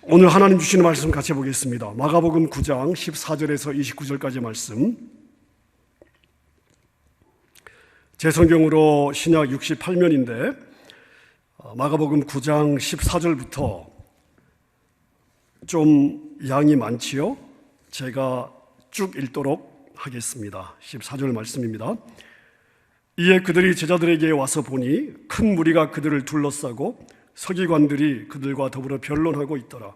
오늘 하나님 주시는 말씀 같이 보겠습니다. 마가복음 9장 14절에서 29절까지 말씀. 제 성경으로 신약 68면인데 마가복음 9장 14절부터 좀 양이 많지요? 제가 쭉 읽도록 하겠습니다. 14절 말씀입니다. 이에 그들이 제자들에게 와서 보니 큰 무리가 그들을 둘러싸고 서기관들이 그들과 더불어 변론하고 있더라.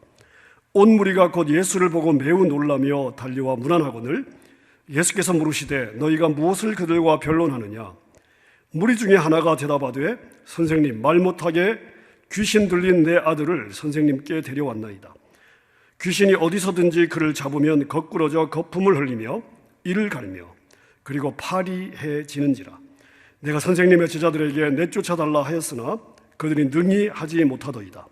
온 무리가 곧 예수를 보고 매우 놀라며 달려와 문안하거늘 예수께서 물으시되 너희가 무엇을 그들과 변론하느냐? 무리 중에 하나가 대답하되 선생님, 말 못하게 귀신 들린 내 아들을 선생님께 데려왔나이다. 귀신이 어디서든지 그를 잡으면 거꾸러져 거품을 흘리며 이를 갈며 그리고 파리해지는지라. 내가 선생님의 제자들에게 내쫓아달라 하였으나 그들이 능히 하지 못하더이다.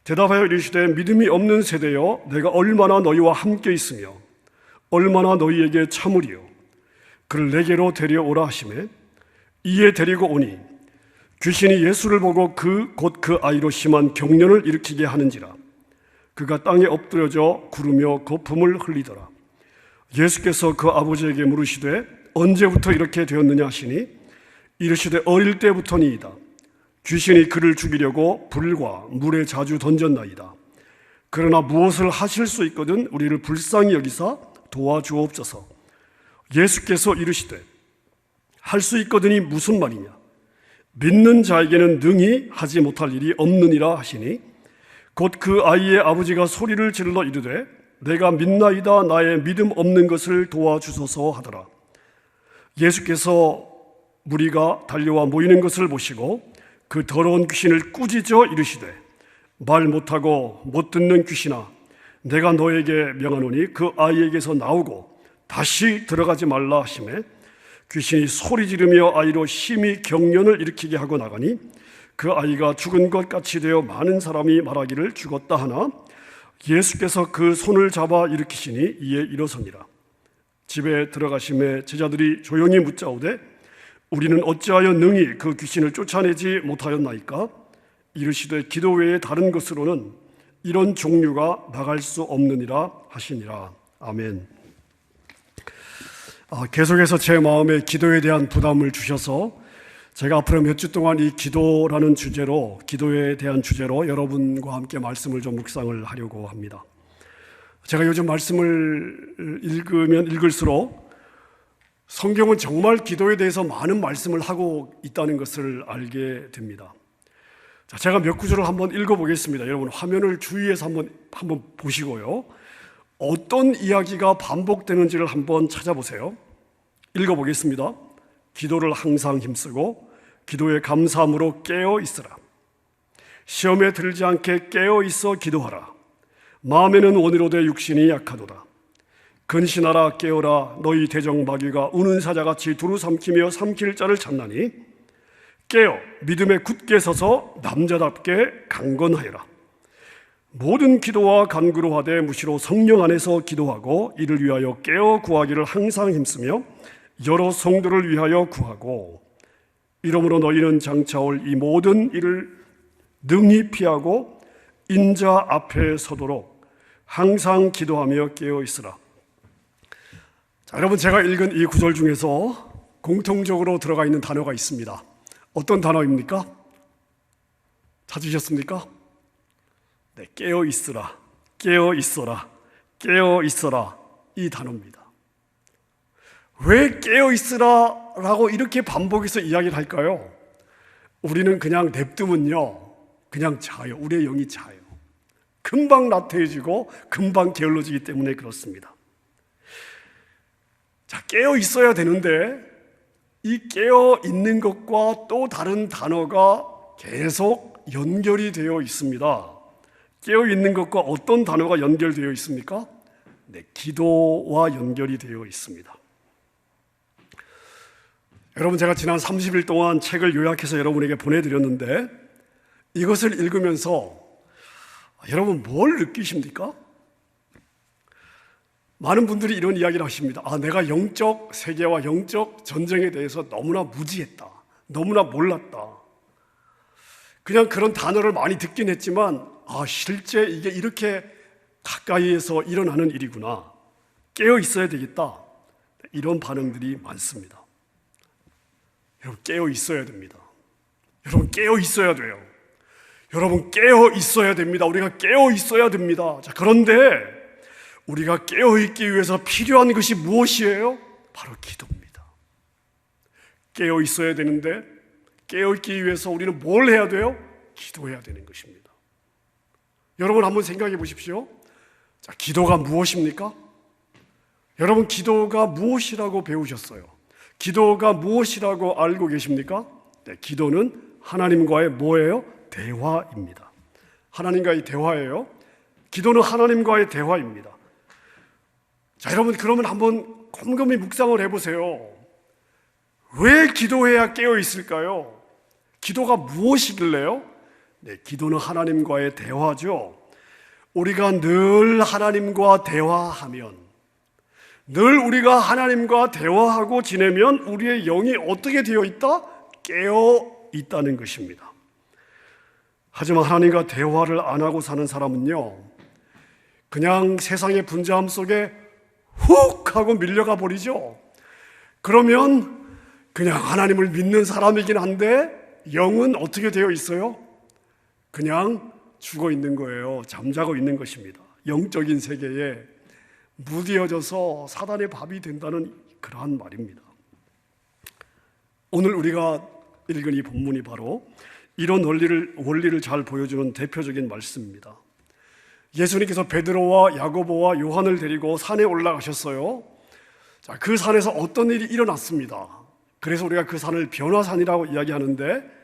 대답하여 이르시되 믿음이 없는 세대여, 내가 얼마나 너희와 함께 있으며 얼마나 너희에게 참으리요. 그를 내게로 데려오라 하시매 이에 데리고 오니 귀신이 예수를 보고 곧 그 아이로 심한 경련을 일으키게 하는지라. 그가 땅에 엎드려져 구르며 거품을 흘리더라. 예수께서 그 아버지에게 물으시되 언제부터 이렇게 되었느냐 하시니 이르시되 어릴 때부터니이다. 귀신이 그를 죽이려고 불과 물에 자주 던졌나이다. 그러나 무엇을 하실 수 있거든 우리를 불쌍히 여기사 도와주옵소서. 예수께서 이르시되 할 수 있거든이 무슨 말이냐? 믿는 자에게는 능히 하지 못할 일이 없느니라 하시니 곧 그 아이의 아버지가 소리를 질러 이르되 내가 믿나이다. 나의 믿음 없는 것을 도와주소서 하더라. 예수께서 무리가 달려와 모이는 것을 보시고 그 더러운 귀신을 꾸짖어 이르시되 말 못하고 못 듣는 귀신아, 내가 너에게 명하노니 그 아이에게서 나오고 다시 들어가지 말라 하시매 귀신이 소리 지르며 아이로 심히 경련을 일으키게 하고 나가니 그 아이가 죽은 것 같이 되어 많은 사람이 말하기를 죽었다 하나 예수께서 그 손을 잡아 일으키시니 이에 일어서니라. 집에 들어가심에 제자들이 조용히 묻자오되 우리는 어찌하여 능히 그 귀신을 쫓아내지 못하였나이까? 이르시되 기도 외에 다른 것으로는 이런 종류가 나갈 수 없느니라 하시니라. 아멘. 계속해서 제 마음에 기도에 대한 부담을 주셔서 제가 앞으로 몇 주 동안 이 기도라는 주제로, 기도에 대한 주제로 여러분과 함께 말씀을 좀 묵상을 하려고 합니다. 제가 요즘 말씀을 읽으면 읽을수록 성경은 정말 기도에 대해서 많은 말씀을 하고 있다는 것을 알게 됩니다. 자, 제가 몇 구절을 한번 읽어보겠습니다. 여러분 화면을 주의해서 한번 보시고요. 어떤 이야기가 반복되는지를 한번 찾아보세요. 읽어보겠습니다. 기도를 항상 힘쓰고 기도에 감사함으로 깨어 있으라. 시험에 들지 않게 깨어 있어 기도하라. 마음에는 원이로되 육신이 약하도다. 근신하라 깨어라. 너희 대적마귀가 우는 사자같이 두루 삼키며 삼킬 자를 찾나니 깨어 믿음에 굳게 서서 남자답게 강건하여라. 모든 기도와 간구로 하되 무시로 성령 안에서 기도하고 이를 위하여 깨어 구하기를 항상 힘쓰며 여러 성도를 위하여 구하고 이러므로 너희는 장차 올 이 모든 일을 능히 피하고 인자 앞에 서도록 항상 기도하며 깨어 있으라. 자, 여러분 제가 읽은 이 구절 중에서 공통적으로 들어가 있는 단어가 있습니다. 어떤 단어입니까? 찾으셨습니까? 네, 깨어 있으라, 깨어 있어라, 깨어 있어라 이 단어입니다. 왜 깨어 있으라 라고 이렇게 반복해서 이야기를 할까요? 우리는 그냥 냅두면요 그냥 자요. 우리의 영이 자요. 금방 나태해지고 금방 게을러지기 때문에 그렇습니다. 자, 깨어 있어야 되는데 이 깨어 있는 것과 또 다른 단어가 계속 연결이 되어 있습니다. 깨어 있는 것과 어떤 단어가 연결되어 있습니까? 네, 기도와 연결이 되어 있습니다. 여러분 제가 지난 30일 동안 책을 요약해서 여러분에게 보내드렸는데 이것을 읽으면서 여러분 뭘 느끼십니까? 많은 분들이 이런 이야기를 하십니다. 내가 영적 세계와 영적 전쟁에 대해서 너무나 무지했다. 너무나 몰랐다. 그냥 그런 단어를 많이 듣긴 했지만 실제 이게 이렇게 가까이에서 일어나는 일이구나. 깨어 있어야 되겠다. 이런 반응들이 많습니다. 여러분, 깨어 있어야 됩니다. 여러분, 깨어 있어야 돼요. 여러분, 깨어 있어야 됩니다. 우리가 깨어 있어야 됩니다. 자, 그런데 우리가 깨어 있기 위해서 필요한 것이 무엇이에요? 바로 기도입니다. 깨어 있어야 되는데 깨어 있기 위해서 우리는 뭘 해야 돼요? 기도해야 되는 것입니다. 여러분, 한번 생각해 보십시오. 자, 기도가 무엇입니까? 여러분, 기도가 무엇이라고 배우셨어요? 기도가 무엇이라고 알고 계십니까? 네, 기도는 하나님과의 뭐예요? 대화입니다. 하나님과의 대화예요. 기도는 하나님과의 대화입니다. 자, 여러분, 그러면 한번 곰곰이 묵상을 해보세요. 왜 기도해야 깨어 있을까요? 기도가 무엇이길래요? 네, 기도는 하나님과의 대화죠. 우리가 늘 하나님과 대화하면, 늘 우리가 하나님과 대화하고 지내면 우리의 영이 어떻게 되어 있다? 깨어 있다는 것입니다. 하지만 하나님과 대화를 안 하고 사는 사람은요, 그냥 세상의 분주함 속에 훅 하고 밀려가 버리죠. 그러면 그냥 하나님을 믿는 사람이긴 한데 영은 어떻게 되어 있어요? 그냥 죽어 있는 거예요. 잠자고 있는 것입니다. 영적인 세계에 무디어져서 사단의 밥이 된다는 그러한 말입니다. 오늘 우리가 읽은 이 본문이 바로 이런 원리를 잘 보여주는 대표적인 말씀입니다. 예수님께서 베드로와 야고보와 요한을 데리고 산에 올라가셨어요. 자, 그 산에서 어떤 일이 일어났습니다. 그래서 우리가 그 산을 변화산이라고 이야기하는데,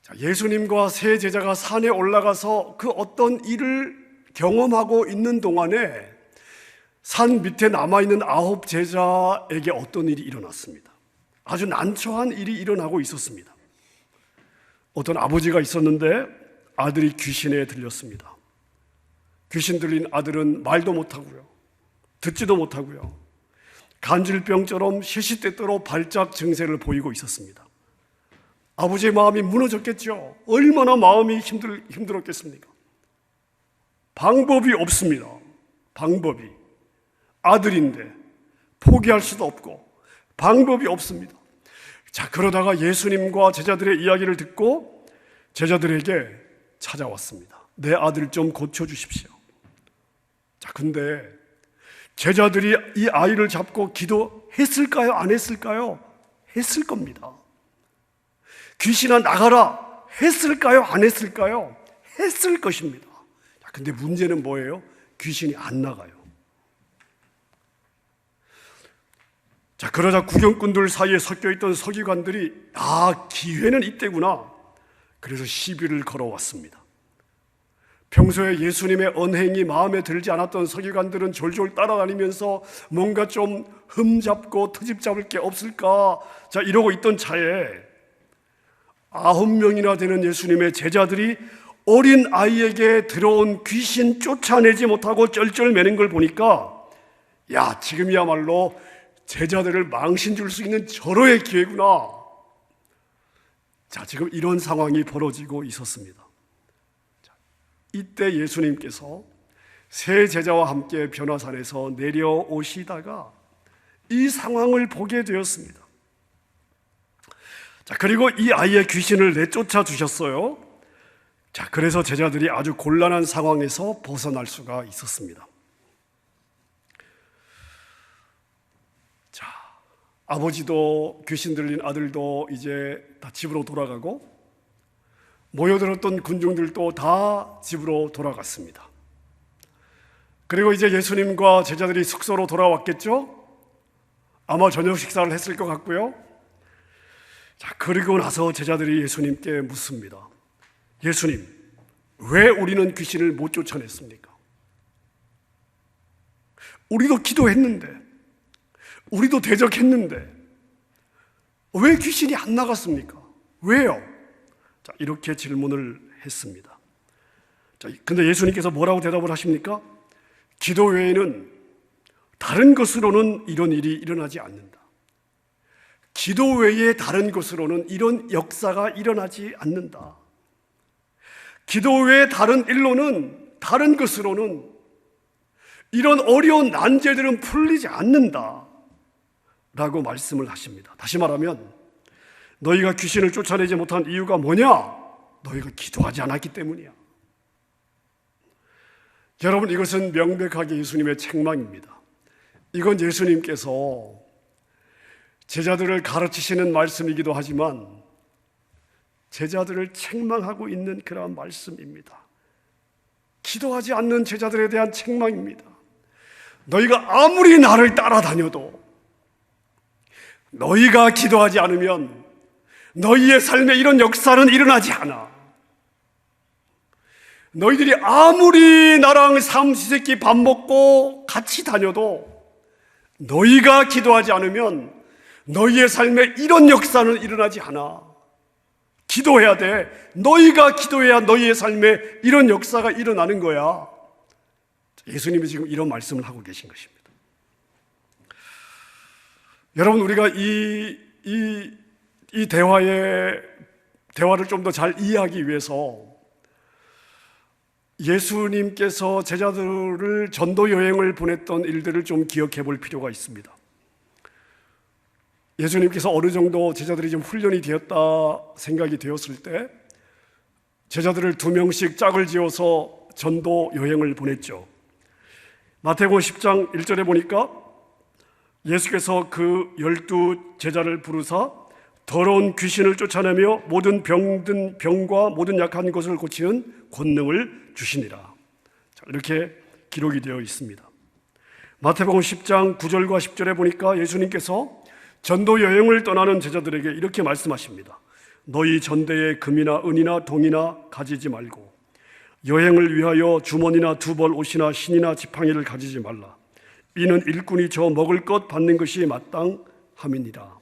자, 예수님과 세 제자가 산에 올라가서 그 어떤 일을 경험하고 있는 동안에 산 밑에 남아있는 9 제자에게 어떤 일이 일어났습니다. 아주 난처한 일이 일어나고 있었습니다. 어떤 아버지가 있었는데 아들이 귀신에 들렸습니다. 귀신 들린 아들은 말도 못하고요, 듣지도 못하고요, 간질병처럼 시시때때로 발작 증세를 보이고 있었습니다. 아버지의 마음이 무너졌겠죠. 얼마나 마음이 힘들었겠습니까? 방법이 없습니다. 방법이. 아들인데 포기할 수도 없고 방법이 없습니다. 자, 그러다가 예수님과 제자들의 이야기를 듣고 제자들에게 찾아왔습니다. 내 아들 좀 고쳐주십시오. 자, 근데 제자들이 이 아이를 잡고 기도했을까요? 안 했을까요? 했을 겁니다. 귀신아 나가라 했을까요? 안 했을까요? 했을 것입니다. 자, 근데 문제는 뭐예요? 귀신이 안 나가요. 자, 그러자 구경꾼들 사이에 섞여있던 서기관들이 기회는 이때구나. 그래서 시비를 걸어왔습니다. 평소에 예수님의 언행이 마음에 들지 않았던 서기관들은 졸졸 따라다니면서 뭔가 좀 흠잡고 트집 잡을 게 없을까, 자, 이러고 있던 차에 9명이나 되는 예수님의 제자들이 어린 아이에게 들어온 귀신 쫓아내지 못하고 쩔쩔매는 걸 보니까, 야, 지금이야말로 제자들을 망신 줄 수 있는 절호의 기회구나. 자, 지금 이런 상황이 벌어지고 있었습니다. 자, 이때 예수님께서 세 제자와 함께 변화산에서 내려오시다가 이 상황을 보게 되었습니다. 자, 그리고 이 아이의 귀신을 내쫓아 주셨어요. 자, 그래서 제자들이 아주 곤란한 상황에서 벗어날 수가 있었습니다. 자, 아버지도 귀신 들린 아들도 이제 다 집으로 돌아가고 모여들었던 군중들도 다 집으로 돌아갔습니다. 그리고 이제 예수님과 제자들이 숙소로 돌아왔겠죠? 아마 저녁 식사를 했을 것 같고요. 자, 그리고 나서 제자들이 예수님께 묻습니다. 예수님, 왜 우리는 귀신을 못 쫓아냈습니까? 우리도 기도했는데, 우리도 대적했는데 왜 귀신이 안 나갔습니까? 왜요? 자, 이렇게 질문을 했습니다. 자, 근데 예수님께서 뭐라고 대답을 하십니까? 기도 외에는 다른 것으로는 이런 일이 일어나지 않는다. 기도 외에 다른 것으로는 이런 역사가 일어나지 않는다. 기도 외에 다른 일로는, 다른 것으로는 이런 어려운 난제들은 풀리지 않는다 라고 말씀을 하십니다. 다시 말하면 너희가 귀신을 쫓아내지 못한 이유가 뭐냐? 너희가 기도하지 않았기 때문이야. 여러분, 이것은 명백하게 예수님의 책망입니다. 이건 예수님께서 제자들을 가르치시는 말씀이기도 하지만 제자들을 책망하고 있는 그러한 말씀입니다. 기도하지 않는 제자들에 대한 책망입니다. 너희가 아무리 나를 따라다녀도 너희가 기도하지 않으면 너희의 삶에 이런 역사는 일어나지 않아. 너희들이 아무리 나랑 삼시세끼 밥 먹고 같이 다녀도 너희가 기도하지 않으면 너희의 삶에 이런 역사는 일어나지 않아. 기도해야 돼. 너희가 기도해야 너희의 삶에 이런 역사가 일어나는 거야. 예수님이 지금 이런 말씀을 하고 계신 것입니다. 여러분, 우리가 이 대화를 좀 더 잘 이해하기 위해서 예수님께서 제자들을 전도 여행을 보냈던 일들을 좀 기억해 볼 필요가 있습니다. 예수님께서 어느 정도 제자들이 좀 훈련이 되었다 생각이 되었을 때 제자들을 2명씩 짝을 지어서 전도 여행을 보냈죠. 마태복음 10장 1절에 보니까 예수께서 그 12 제자를 부르사 더러운 귀신을 쫓아내며 모든 병든 병과 모든 약한 것을 고치는 권능을 주시니라. 이렇게 기록이 되어 있습니다. 마태복음 10장 9절과 10절에 보니까 예수님께서 전도 여행을 떠나는 제자들에게 이렇게 말씀하십니다. 너희 전대에 금이나 은이나 동이나 가지지 말고 여행을 위하여 주머니나 두벌 옷이나 신이나 지팡이를 가지지 말라. 이는 일꾼이 저 먹을 것 받는 것이 마땅함이니라.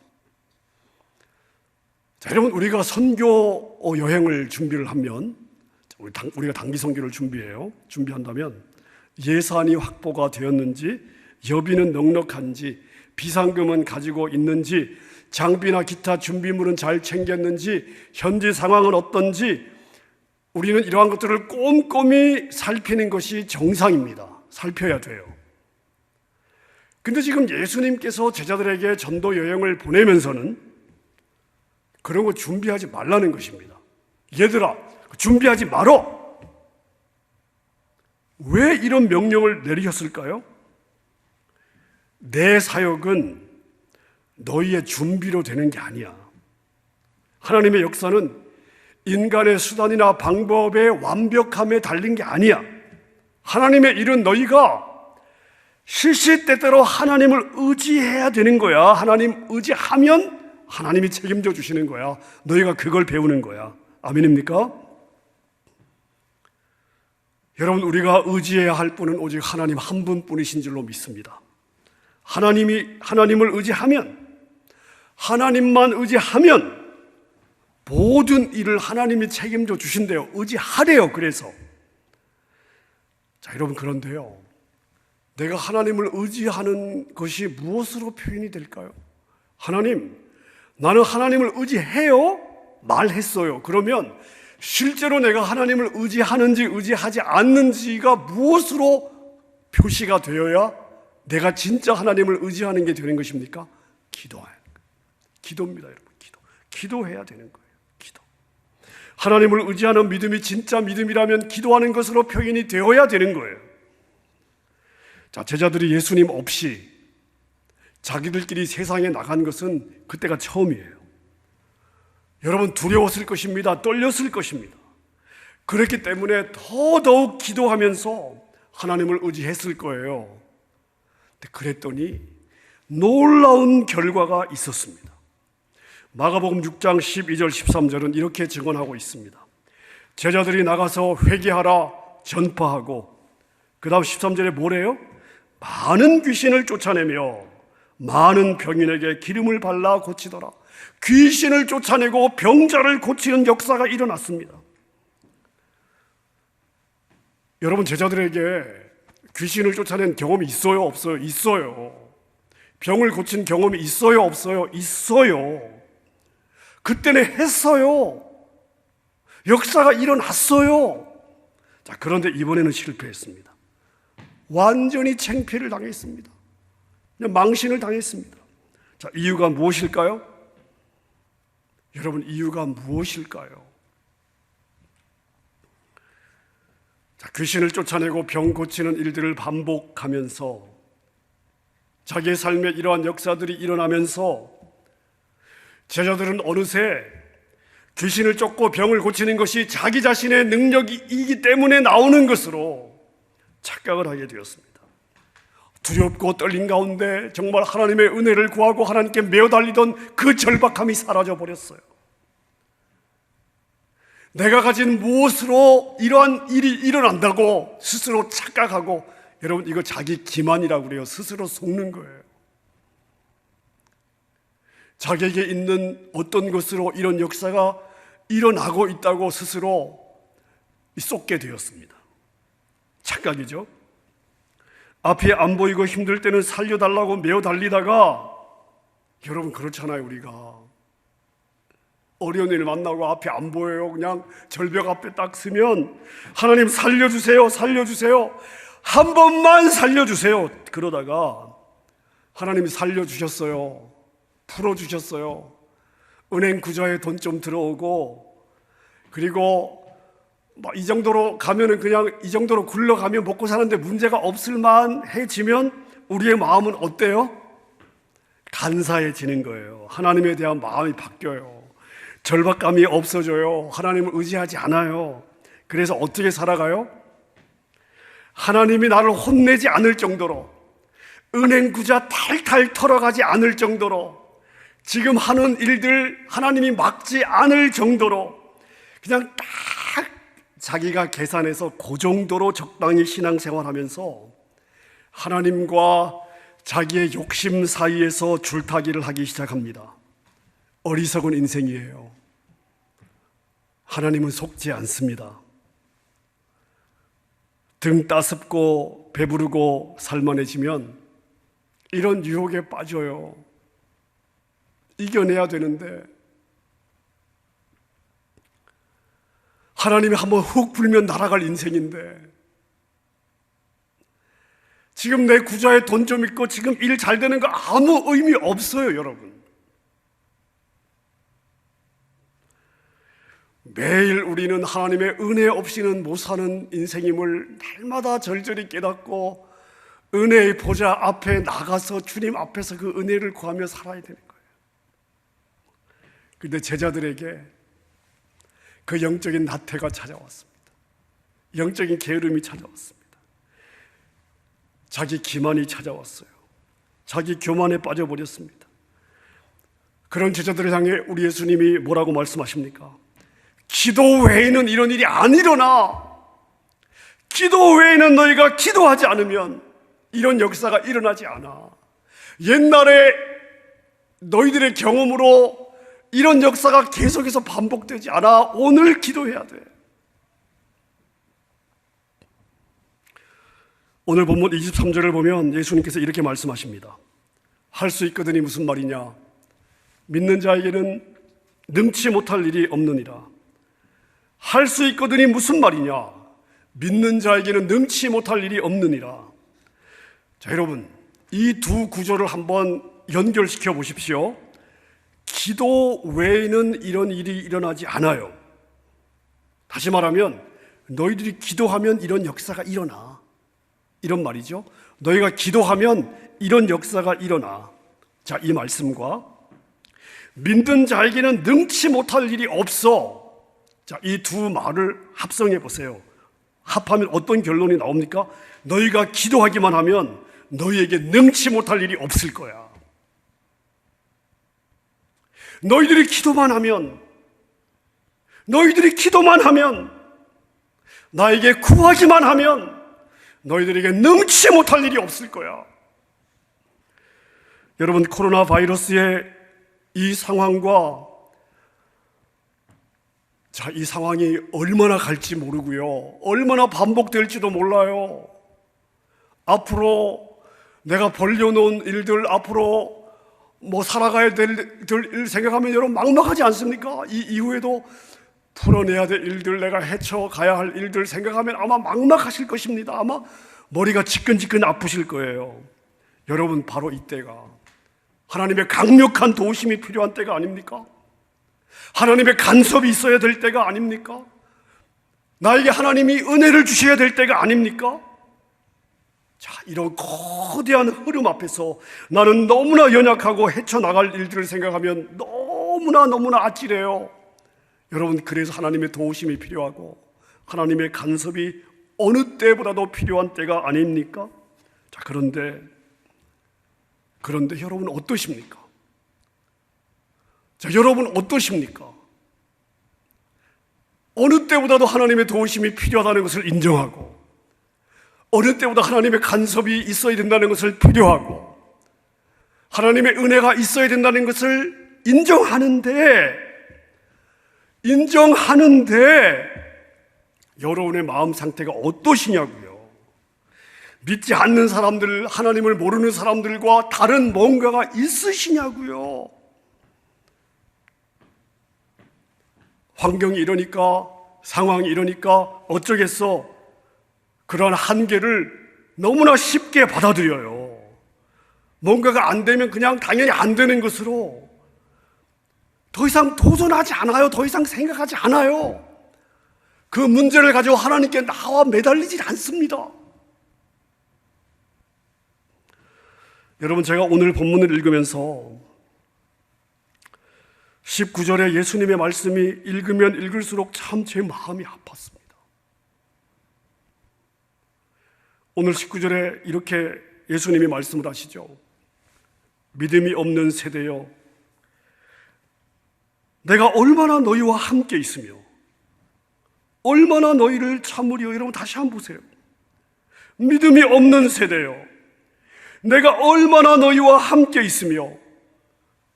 자, 여러분, 우리가 선교 여행을 준비를 하면 우리가 단기 선교를 준비한다면 예산이 확보가 되었는지, 여비는 넉넉한지, 비상금은 가지고 있는지, 장비나 기타 준비물은 잘 챙겼는지, 현지 상황은 어떤지 우리는 이러한 것들을 꼼꼼히 살피는 것이 정상입니다. 살펴야 돼요. 근데 지금 예수님께서 제자들에게 전도 여행을 보내면서는 그런 거 준비하지 말라는 것입니다. 얘들아, 준비하지 말어. 왜 이런 명령을 내리셨을까요? 내 사역은 너희의 준비로 되는 게 아니야. 하나님의 역사는 인간의 수단이나 방법의 완벽함에 달린 게 아니야. 하나님의 일은 너희가 시시때때로 하나님을 의지해야 되는 거야. 하나님 의지하면 하나님이 책임져 주시는 거야. 너희가 그걸 배우는 거야. 아멘입니까? 여러분, 우리가 의지해야 할 분은 오직 하나님 한 분뿐이신 줄로 믿습니다. 하나님을 의지하면, 하나님만 의지하면 모든 일을 하나님이 책임져 주신대요. 의지하래요. 그래서 자, 여러분, 그런데요, 내가 하나님을 의지하는 것이 무엇으로 표현이 될까요? 하나님, 나는 하나님을 의지해요? 말했어요. 그러면 실제로 내가 하나님을 의지하는지 의지하지 않는지가 무엇으로 표시가 되어야 내가 진짜 하나님을 의지하는 게 되는 것입니까? 기도입니다, 여러분. 기도해야 되는 거예요. 하나님을 의지하는 믿음이 진짜 믿음이라면 기도하는 것으로 표현이 되어야 되는 거예요. 자, 제자들이 예수님 없이 자기들끼리 세상에 나간 것은 그때가 처음이에요. 여러분, 두려웠을 것입니다. 떨렸을 것입니다. 그렇기 때문에 더더욱 기도하면서 하나님을 의지했을 거예요. 근데 그랬더니 놀라운 결과가 있었습니다. 마가복음 6장 12절 13절은 이렇게 증언하고 있습니다. 제자들이 나가서 회개하라 전파하고, 그 다음 13절에 뭐래요? 많은 귀신을 쫓아내며 많은 병인에게 기름을 발라 고치더라. 귀신을 쫓아내고 병자를 고치는 역사가 일어났습니다. 여러분, 제자들에게 귀신을 쫓아낸 경험이 있어요? 없어요? 있어요. 병을 고친 경험이 있어요? 없어요? 있어요. 그때는 했어요. 역사가 일어났어요. 자, 그런데 이번에는 실패했습니다. 완전히 창피를 당했습니다. 망신을 당했습니다. 자, 이유가 무엇일까요? 여러분, 이유가 무엇일까요? 자, 귀신을 쫓아내고 병 고치는 일들을 반복하면서 자기의 삶에 이러한 역사들이 일어나면서 제자들은 어느새 귀신을 쫓고 병을 고치는 것이 자기 자신의 능력이기 때문에 나오는 것으로 착각을 하게 되었습니다. 두렵고 떨린 가운데 정말 하나님의 은혜를 구하고 하나님께 매어 달리던 그 절박함이 사라져 버렸어요. 내가 가진 무엇으로 이러한 일이 일어난다고 스스로 착각하고, 여러분, 이거 자기 기만이라고 그래요. 스스로 속는 거예요. 자기에게 있는 어떤 것으로 이런 역사가 일어나고 있다고 스스로 쏟게 되었습니다. 착각이죠. 앞이 안 보이고 힘들 때는 살려달라고 매어 달리다가, 여러분 그렇잖아요. 우리가 어려운 일 만나고 앞이 안 보여요. 그냥 절벽 앞에 딱 서면 하나님 살려주세요, 살려주세요, 한 번만 살려주세요. 그러다가 하나님이 살려주셨어요. 풀어주셨어요. 은행 구좌에 돈 좀 들어오고, 그리고 이 정도로 가면은 그냥 이 정도로 굴러가면 먹고 사는데 문제가 없을 만해지면 우리의 마음은 어때요? 간사해지는 거예요. 하나님에 대한 마음이 바뀌어요. 절박감이 없어져요. 하나님을 의지하지 않아요. 그래서 어떻게 살아가요? 하나님이 나를 혼내지 않을 정도로, 은행 구좌 탈탈 털어가지 않을 정도로, 지금 하는 일들 하나님이 막지 않을 정도로 그냥 딱 자기가 계산해서 그 정도로 적당히 신앙생활하면서 하나님과 자기의 욕심 사이에서 줄타기를 하기 시작합니다. 어리석은 인생이에요. 하나님은 속지 않습니다. 등 따숩고 배부르고 살만해지면 이런 유혹에 빠져요. 이겨내야 되는데 하나님이 한번 훅 불면 날아갈 인생인데, 지금 내 구좌에 돈 좀 있고 지금 일 잘 되는 거 아무 의미 없어요. 여러분, 매일 우리는 하나님의 은혜 없이는 못 사는 인생임을 날마다 절절히 깨닫고 은혜의 보좌 앞에 나가서 주님 앞에서 그 은혜를 구하며 살아야 되는 거예요. 그런데 제자들에게 그 영적인 나태가 찾아왔습니다. 영적인 게으름이 찾아왔습니다. 자기 기만이 찾아왔어요. 자기 교만에 빠져버렸습니다. 그런 제자들을 향해 우리 예수님이 뭐라고 말씀하십니까? 기도 외에는 이런 일이 안 일어나. 기도 외에는 너희가 기도하지 않으면 이런 역사가 일어나지 않아. 옛날에 너희들의 경험으로 이런 역사가 계속해서 반복되지 않아. 오늘 기도해야 돼. 오늘 본문 23절을 보면 예수님께서 이렇게 말씀하십니다. 할 수 있거든이 무슨 말이냐? 믿는 자에게는 능치 못할 일이 없느니라. 할 수 있거든이 무슨 말이냐? 믿는 자에게는 능치 못할 일이 없느니라. 자, 여러분, 이 두 구절을 한번 연결시켜 보십시오. 기도 외에는 이런 일이 일어나지 않아요. 다시 말하면 너희들이 기도하면 이런 역사가 일어나, 이런 말이죠. 너희가 기도하면 이런 역사가 일어나. 자, 이 말씀과 믿는 자에게는 능치 못할 일이 없어. 자, 이 두 말을 합성해 보세요. 합하면 어떤 결론이 나옵니까? 너희가 기도하기만 하면 너희에게 능치 못할 일이 없을 거야. 너희들이 기도만 하면, 나에게 구하기만 하면 너희들에게 능치 못할 일이 없을 거야. 여러분, 코로나 바이러스의 이 상황과, 자, 이 상황이 얼마나 갈지 모르고요, 얼마나 반복될지도 몰라요. 앞으로 내가 벌려놓은 일들, 앞으로 살아가야 될 일 생각하면 여러분 막막하지 않습니까? 이 이후에도 풀어내야 될 일들, 내가 헤쳐가야 할 일들 생각하면 아마 막막하실 것입니다. 아마 머리가 지끈지끈 아프실 거예요. 여러분, 바로 이때가 하나님의 강력한 도우심이 필요한 때가 아닙니까? 하나님의 간섭이 있어야 될 때가 아닙니까? 나에게 하나님이 은혜를 주셔야 될 때가 아닙니까? 자, 이런 거대한 흐름 앞에서 나는 너무나 연약하고 헤쳐나갈 일들을 생각하면 너무나 아찔해요. 여러분, 그래서 하나님의 도우심이 필요하고 하나님의 간섭이 어느 때보다도 필요한 때가 아닙니까? 자, 그런데 여러분 어떠십니까? 자, 여러분 어떠십니까? 어느 때보다도 하나님의 도우심이 필요하다는 것을 인정하고 어느 때보다 하나님의 간섭이 있어야 된다는 것을 필요하고 하나님의 은혜가 있어야 된다는 것을 인정하는데 여러분의 마음 상태가 어떠시냐고요. 믿지 않는 사람들, 하나님을 모르는 사람들과 다른 뭔가가 있으시냐고요. 환경이 이러니까, 상황이 이러니까 어쩌겠어. 그러한 한계를 너무나 쉽게 받아들여요. 뭔가가 안 되면 그냥 당연히 안 되는 것으로 더 이상 도전하지 않아요. 더 이상 생각하지 않아요. 그 문제를 가지고 하나님께 나와 매달리지 않습니다. 여러분, 제가 오늘 본문을 읽으면서 19절에 예수님의 말씀이 읽으면 읽을수록 참 제 마음이 아팠습니다. 오늘 19절에 이렇게 예수님이 말씀을 하시죠. 믿음이 없는 세대여, 내가 얼마나 너희와 함께 있으며 얼마나 너희를 참으리요. 여러분, 다시 한번 보세요. 믿음이 없는 세대여, 내가 얼마나 너희와 함께 있으며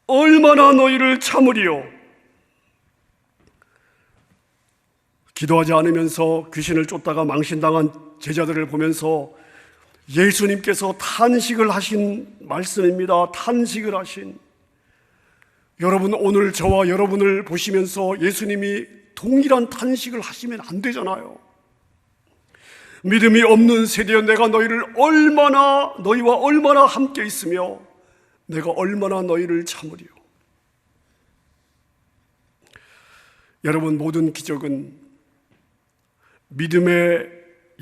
얼마나 너희를 참으리요. 기도하지 않으면서 귀신을 쫓다가 망신당한 제자들을 보면서 예수님께서 탄식을 하신 말씀입니다. 탄식을 하신. 여러분, 오늘 저와 여러분을 보시면서 예수님이 동일한 탄식을 하시면 안 되잖아요. 믿음이 없는 세대여, 내가 너희와 얼마나 함께 있으며 내가 얼마나 너희를 참으리요. 여러분, 모든 기적은 믿음의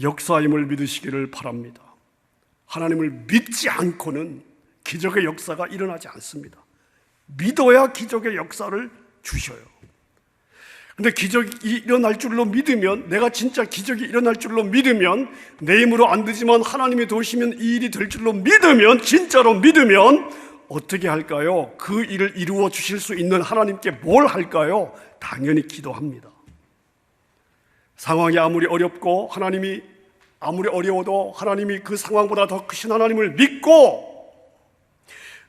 역사임을 믿으시기를 바랍니다. 하나님을 믿지 않고는 기적의 역사가 일어나지 않습니다. 믿어야 기적의 역사를 주셔요. 근데 기적이 일어날 줄로 믿으면, 내가 진짜 기적이 일어날 줄로 믿으면, 내 힘으로 안 되지만 하나님이 도우시면 이 일이 될 줄로 믿으면, 진짜로 믿으면 어떻게 할까요? 그 일을 이루어 주실 수 있는 하나님께 뭘 할까요? 당연히 기도합니다. 상황이 아무리 어렵고 하나님이 아무리 어려워도 하나님이 그 상황보다 더 크신 하나님을 믿고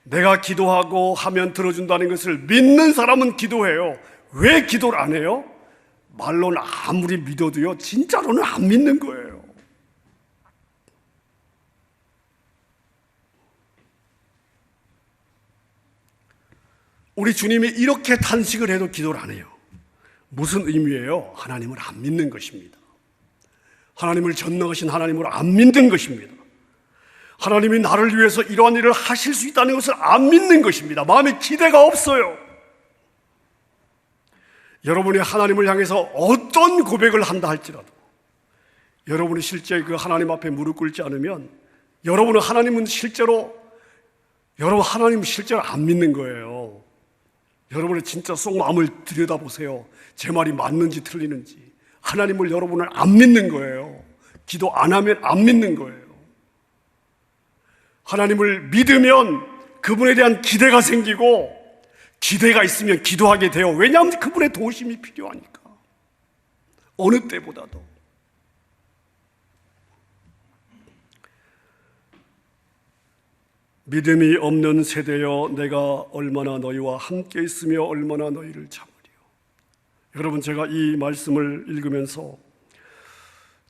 내가 기도하고 하면 들어준다는 것을 믿는 사람은 기도해요. 왜 기도를 안 해요? 말로는 아무리 믿어도요, 진짜로는 안 믿는 거예요. 우리 주님이 이렇게 탄식을 해도 기도를 안 해요. 무슨 의미예요? 하나님을 안 믿는 것입니다. 하나님을 전능하신 하나님을 안 믿는 것입니다. 하나님이 나를 위해서 이러한 일을 하실 수 있다는 것을 안 믿는 것입니다. 마음에 기대가 없어요. 여러분이 하나님을 향해서 어떤 고백을 한다 할지라도 여러분이 실제 그 하나님 앞에 무릎 꿇지 않으면 하나님 실제로 안 믿는 거예요. 여러분의 진짜 속 마음을 들여다보세요. 제 말이 맞는지 틀리는지. 여러분을 안 믿는 거예요. 기도 안 하면 안 믿는 거예요. 하나님을 믿으면 그분에 대한 기대가 생기고, 기대가 있으면 기도하게 돼요. 왜냐하면 그분의 도우심이 필요하니까. 어느 때보다도. 믿음이 없는 세대여, 내가 얼마나 너희와 함께 있으며 얼마나 너희를 참으리요. 여러분, 제가 이 말씀을 읽으면서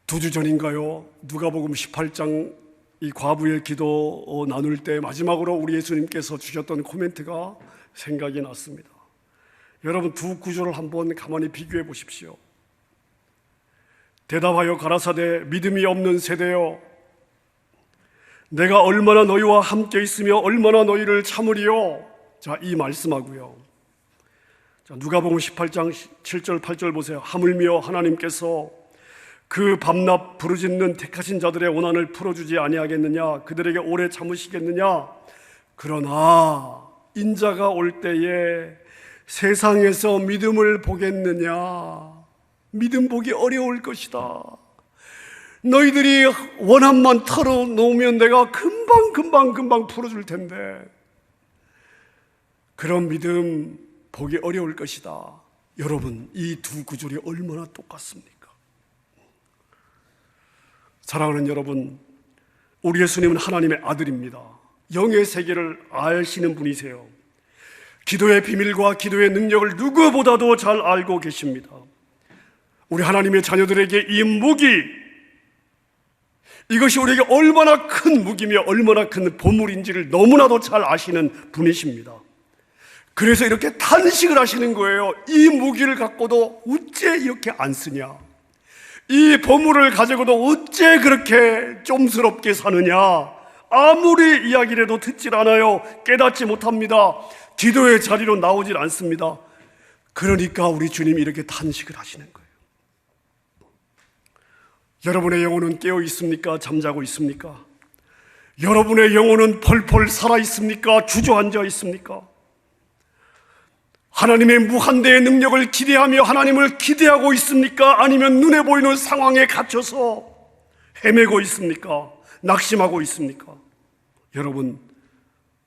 2주 전인가요? 누가복음 18장 이 과부의 기도 나눌 때 마지막으로 우리 예수님께서 주셨던 코멘트가 생각이 났습니다. 여러분 두 구조를 한번 가만히 비교해 보십시오. 대답하여 가라사대 믿음이 없는 세대여, 내가 얼마나 너희와 함께 있으며 얼마나 너희를 참으리요. 자, 이 말씀하고요. 자, 누가복음 18장 7절 8절 보세요. 하물며 하나님께서 그 밤낮 부르짖는 택하신 자들의 원한을 풀어주지 아니하겠느냐? 그들에게 오래 참으시겠느냐? 그러나 인자가 올 때에 세상에서 믿음을 보겠느냐? 믿음 보기 어려울 것이다. 너희들이 원한만 털어놓으면 내가 금방 풀어줄 텐데 그런 믿음 보기 어려울 것이다. 여러분, 이 두 구절이 얼마나 똑같습니까? 사랑하는 여러분, 우리 예수님은 하나님의 아들입니다. 영의 세계를 아시는 분이세요. 기도의 비밀과 기도의 능력을 누구보다도 잘 알고 계십니다. 우리 하나님의 자녀들에게 이 무기, 이것이 우리에게 얼마나 큰 무기며 얼마나 큰 보물인지를 너무나도 잘 아시는 분이십니다. 그래서 이렇게 탄식을 하시는 거예요. 이 무기를 갖고도 어째 이렇게 안 쓰냐? 이 보물을 가지고도 어째 그렇게 좀스럽게 사느냐? 아무리 이야기를 해도 듣질 않아요. 깨닫지 못합니다. 기도의 자리로 나오질 않습니다. 그러니까 우리 주님이 이렇게 탄식을 하시는 거예요. 여러분의 영혼은 깨어 있습니까? 잠자고 있습니까? 여러분의 영혼은 펄펄 살아 있습니까? 주저앉아 있습니까? 하나님의 무한대의 능력을 기대하며 하나님을 기대하고 있습니까? 아니면 눈에 보이는 상황에 갇혀서 헤매고 있습니까? 낙심하고 있습니까? 여러분,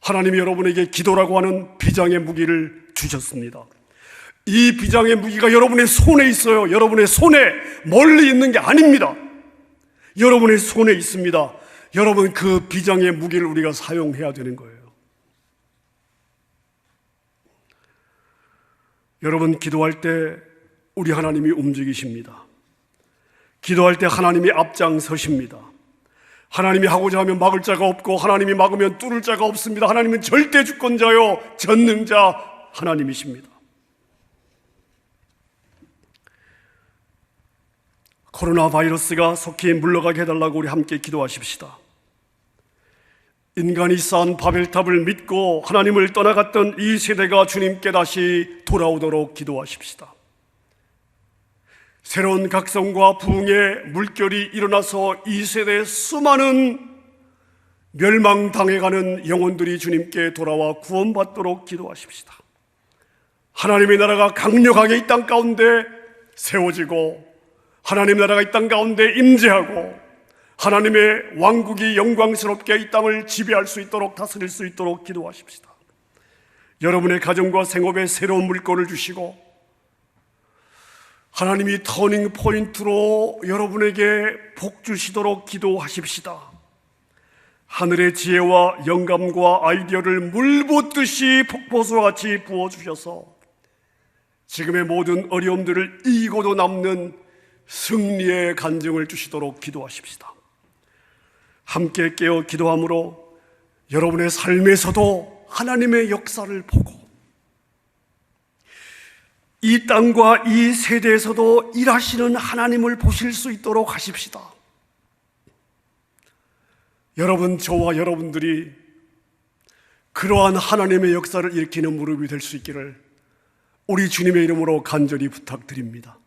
하나님이 여러분에게 기도라고 하는 비장의 무기를 주셨습니다. 이 비장의 무기가 여러분의 손에 있어요. 여러분의 손에 멀리 있는 게 아닙니다. 여러분의 손에 있습니다. 여러분, 그 비장의 무기를 우리가 사용해야 되는 거예요. 여러분, 기도할 때 우리 하나님이 움직이십니다. 기도할 때 하나님이 앞장서십니다. 하나님이 하고자 하면 막을 자가 없고 하나님이 막으면 뚫을 자가 없습니다. 하나님은 절대 주권자요 전능자 하나님이십니다. 코로나 바이러스가 속히 물러가게 해달라고 우리 함께 기도하십시다. 인간이 쌓은 바벨탑을 믿고 하나님을 떠나갔던 이 세대가 주님께 다시 돌아오도록 기도하십시다. 새로운 각성과 부흥의 물결이 일어나서 이 세대의 수많은 멸망당해가는 영혼들이 주님께 돌아와 구원받도록 기도하십시다. 하나님의 나라가 강력하게 이 땅 가운데 세워지고 하나님의 나라가 이 땅 가운데 임재하고 하나님의 왕국이 영광스럽게 이 땅을 지배할 수 있도록 다스릴 수 있도록 기도하십시다. 여러분의 가정과 생업에 새로운 물건을 주시고 하나님이 터닝 포인트로 여러분에게 복 주시도록 기도하십시다. 하늘의 지혜와 영감과 아이디어를 물 붓듯이 폭포수와 같이 부어주셔서 지금의 모든 어려움들을 이기고도 남는 승리의 간증을 주시도록 기도하십시다. 함께 깨어 기도함으로 여러분의 삶에서도 하나님의 역사를 보고 이 땅과 이 세대에서도 일하시는 하나님을 보실 수 있도록 하십시다. 여러분, 저와 여러분들이 그러한 하나님의 역사를 일으키는 무릎이 될 수 있기를 우리 주님의 이름으로 간절히 부탁드립니다.